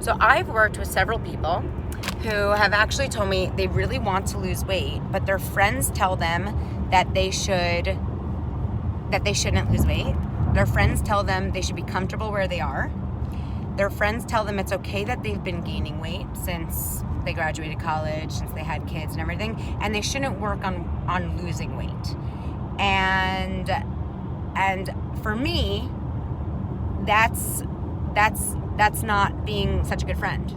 So I've worked with several people who have actually told me they really want to lose weight, but their friends tell them that they shouldn't lose weight. Their friends tell them they should be comfortable where they are. Their friends tell them it's okay that they've been gaining weight since they graduated college, since they had kids and everything, and they shouldn't work on losing weight. And for me, that's not being such a good friend.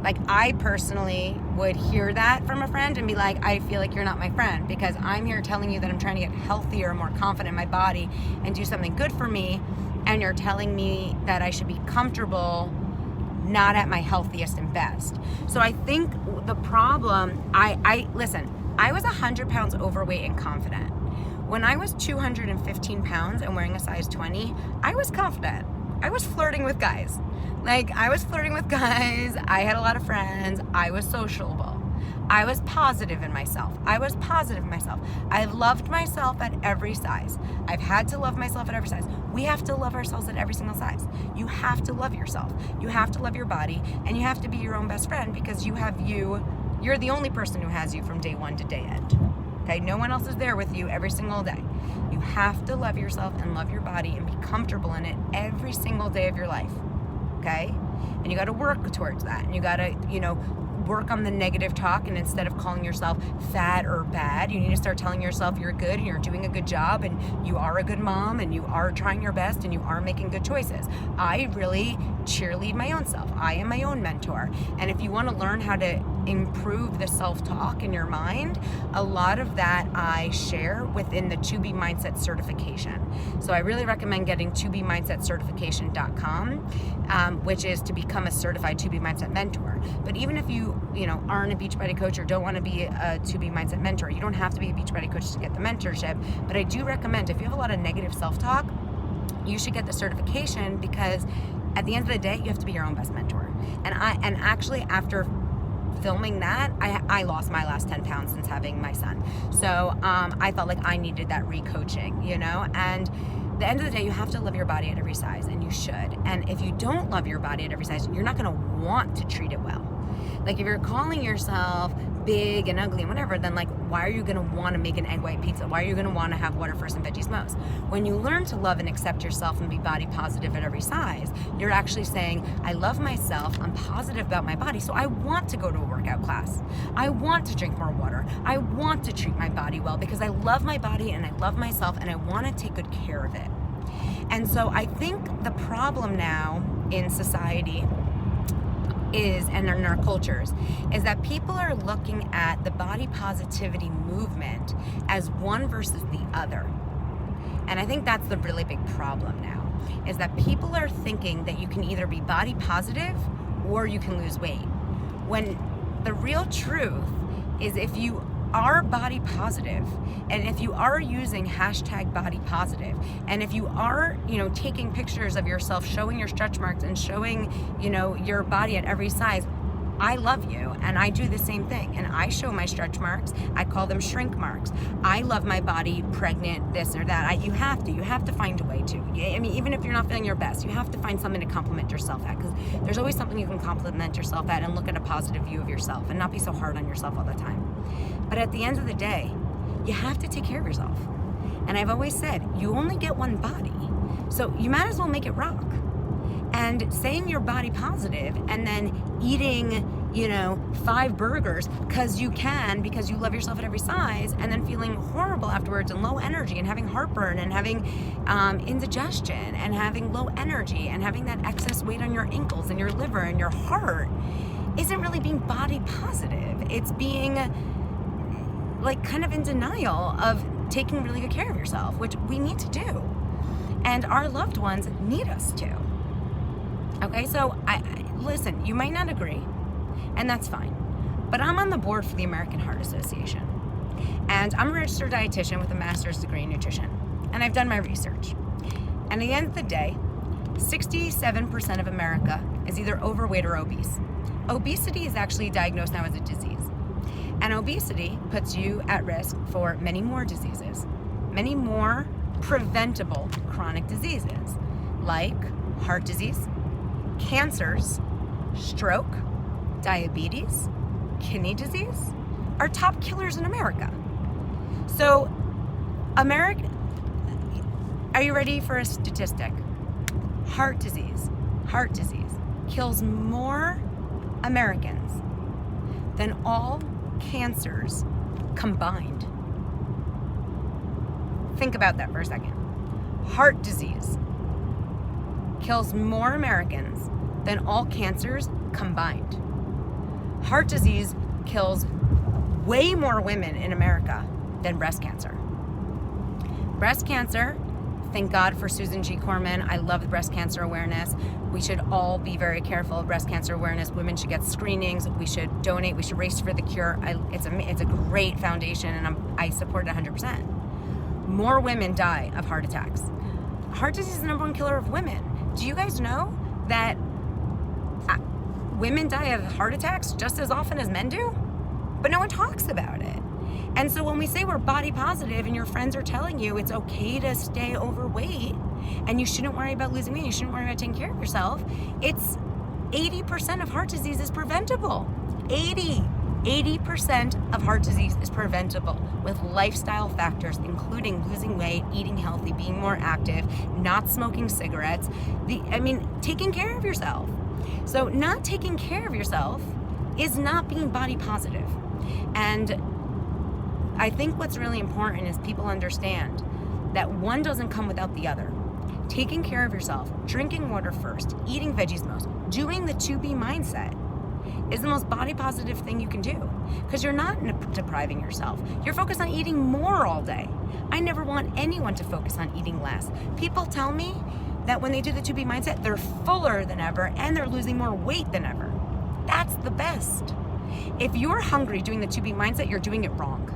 Like, I personally would hear that from a friend and be like, I feel like you're not my friend, because I'm here telling you that I'm trying to get healthier, more confident in my body, and do something good for me, and you're telling me that I should be comfortable, not at my healthiest and best. So I think the problem, listen, I was 100 pounds overweight and confident. When I was 215 pounds and wearing a size 20, I was confident. I was flirting with guys. I had a lot of friends. I was sociable. I was positive in myself. I loved myself at every size. I've had to love myself at every size. We have to love ourselves at every single size. You have to love yourself. You have to love your body, and you have to be your own best friend, because you're the only person who has you from day one to day end. Okay? No one else is there with you every single day. You have to love yourself and love your body and be comfortable in it every single day of your life. Okay? And you got to work towards that. And you got to, work on the negative talk, and instead of calling yourself fat or bad, you need to start telling yourself you're good and you're doing a good job and you are a good mom and you are trying your best and you are making good choices. I really cheerlead my own self. I am my own mentor. And if you want to learn how to improve the self-talk in your mind, a lot of that I share within the 2B Mindset certification. So I really recommend getting 2bmindsetcertification.com, which is to become a certified 2B Mindset mentor. But even if you aren't a Beachbody coach or don't want to be a 2B Mindset mentor, you don't have to be a Beachbody coach to get the mentorship. But I do recommend, if you have a lot of negative self-talk, you should get the certification, because at the end of the day, you have to be your own best mentor. And actually after filming that, I lost my last 10 pounds since having my son. So I felt like I needed that re-coaching, and at the end of the day, you have to love your body at every size, and you should. And if you don't love your body at every size, you're not going to want to treat it well. Like, if you're calling yourself big and ugly and whatever, then why are you going to want to make an egg white pizza? Why are you going to want to have water first and veggies most? When you learn to love and accept yourself and be body positive at every size, you're actually saying, I love myself, I'm positive about my body, so I want to go to a workout class. I want to drink more water. I want to treat my body well, because I love my body and I love myself and I want to take good care of it. And so I think the problem now in society and in our cultures is that people are looking at the body positivity movement as one versus the other. And I think that's the really big problem now, is that people are thinking that you can either be body positive or you can lose weight. When the real truth is, if you are body positive, and if you are using hashtag body positive, and if you are, taking pictures of yourself, showing your stretch marks and showing, your body at every size, I love you, and I do the same thing, and I show my stretch marks. I call them shrink marks. I love my body, pregnant, this or that. You have to find a way to. I mean, even if you're not feeling your best, you have to find something to compliment yourself at, because there's always something you can compliment yourself at, and look at a positive view of yourself and not be so hard on yourself all the time. But at the end of the day, you have to take care of yourself. And I've always said, you only get one body, so you might as well make it rock. And saying you're body positive and then eating, 5 burgers because you love yourself at every size, and then feeling horrible afterwards and low energy and having heartburn and having indigestion and having low energy and having that excess weight on your ankles and your liver and your heart isn't really being body positive. It's being kind of in denial of taking really good care of yourself, which we need to do. And our loved ones need us to. Okay, so listen, you might not agree, and that's fine. But I'm on the board for the American Heart Association. And I'm a registered dietitian with a master's degree in nutrition. And I've done my research. And at the end of the day, 67% of America is either overweight or obese. Obesity is actually diagnosed now as a disease. And obesity puts you at risk for many more diseases, many more preventable chronic diseases, like heart disease, cancers, stroke, diabetes, kidney disease are top killers in America. So, are you ready for a statistic? Heart disease kills more Americans than all cancers combined. Think about that for a second. Heart disease kills more Americans than all cancers combined. Heart disease kills way more women in America than breast cancer. Breast cancer, thank God for Susan G. Komen. I love breast cancer awareness. We should all be very careful of breast cancer awareness. Women should get screenings. We should donate. We should race for the cure. It's a great foundation, and I support it 100%. More women die of heart attacks. Heart disease is the number one killer of women. Do you guys know that women die of heart attacks just as often as men do? But no one talks about it. And so when we say we're body positive and your friends are telling you it's okay to stay overweight and you shouldn't worry about losing weight, you shouldn't worry about taking care of yourself, it's 80% of heart disease is preventable. 80% of heart disease is preventable with lifestyle factors, including losing weight, eating healthy, being more active, not smoking cigarettes, taking care of yourself. So not taking care of yourself is not being body positive. And I think what's really important is people understand that one doesn't come without the other. Taking care of yourself, drinking water first, eating veggies most, doing the 2B mindset is the most body positive thing you can do, because you're not depriving yourself. You're focused on eating more all day. I never want anyone to focus on eating less. People tell me that when they do the 2B mindset, they're fuller than ever and they're losing more weight than ever. That's the best. If you're hungry doing the 2B mindset, you're doing it wrong.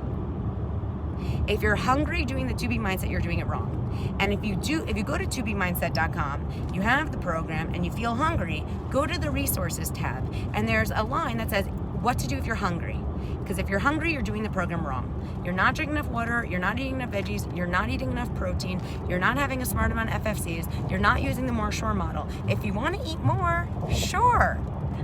If you're hungry doing the 2B mindset, you're doing it wrong. And if you go to 2bmindset.com, you have the program and you feel hungry, go to the resources tab and there's a line that says what to do if you're hungry. Because if you're hungry, you're doing the program wrong. You're not drinking enough water, you're not eating enough veggies, you're not eating enough protein, you're not having a smart amount of FFCs, you're not using the More Shore model. If you want to eat more, sure.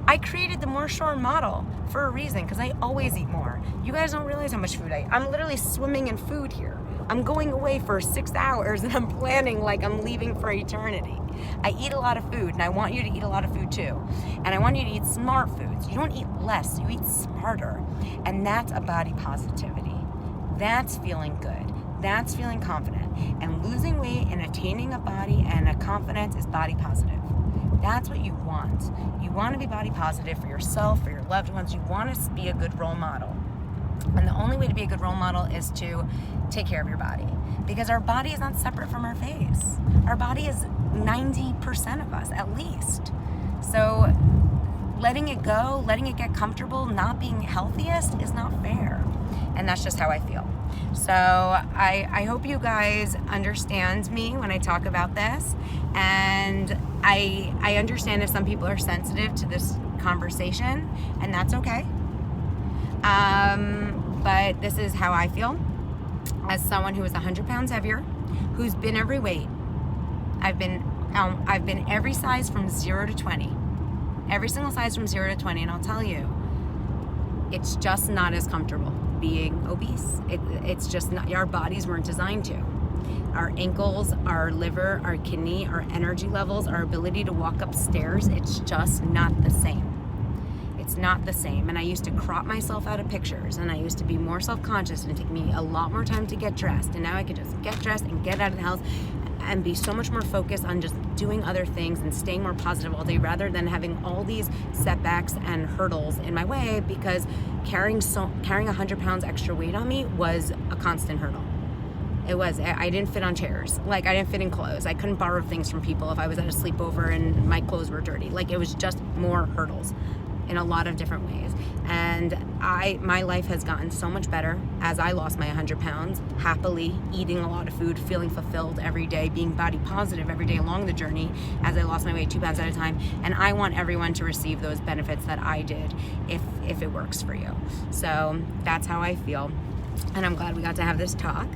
I created the More Shore model for a reason, because I always eat more. You guys don't realize how much food I eat. I'm literally swimming in food here. I'm going away for 6 hours and I'm planning like I'm leaving for eternity. I eat a lot of food and I want you to eat a lot of food too. And I want you to eat smart foods. You don't eat less, you eat smarter. And that's a body positivity. That's feeling good. That's feeling confident. And losing weight and attaining a body and a confidence is body positive. That's what you want. You want to be body positive for yourself, for your loved ones. You want to be a good role model. And the only way to be a good role model is to take care of your body. Because our body is not separate from our face. Our body is 90% of us, at least. So letting it go, letting it get comfortable, not being healthiest is not fair. And that's just how I feel. So I hope you guys understand me when I talk about this. And I understand if some people are sensitive to this conversation, and that's okay. But this is how I feel as someone who is 100 pounds heavier, who's been every weight. I've been every size from 0 to 20. Every single size from 0 to 20, and I'll tell you, it's just not as comfortable being obese. It's just not, our bodies weren't designed to. Our ankles, our liver, our kidney, our energy levels, our ability to walk upstairs, it's just not the same. It's not the same. And I used to crop myself out of pictures, and I used to be more self-conscious, and it took me a lot more time to get dressed. And now I can just get dressed and get out of the house and be so much more focused on just doing other things and staying more positive all day, rather than having all these setbacks and hurdles in my way, because carrying 100 pounds extra weight on me was a constant hurdle. It was. I didn't fit on chairs. Like, I didn't fit in clothes. I couldn't borrow things from people if I was at a sleepover and my clothes were dirty. Like, it was just more hurdles in a lot of different ways. And my life has gotten so much better as I lost my 100 pounds, happily eating a lot of food, feeling fulfilled every day, being body positive every day along the journey as I lost my weight 2 pounds at a time. And I want everyone to receive those benefits that I did if it works for you. So that's how I feel. And I'm glad we got to have this talk.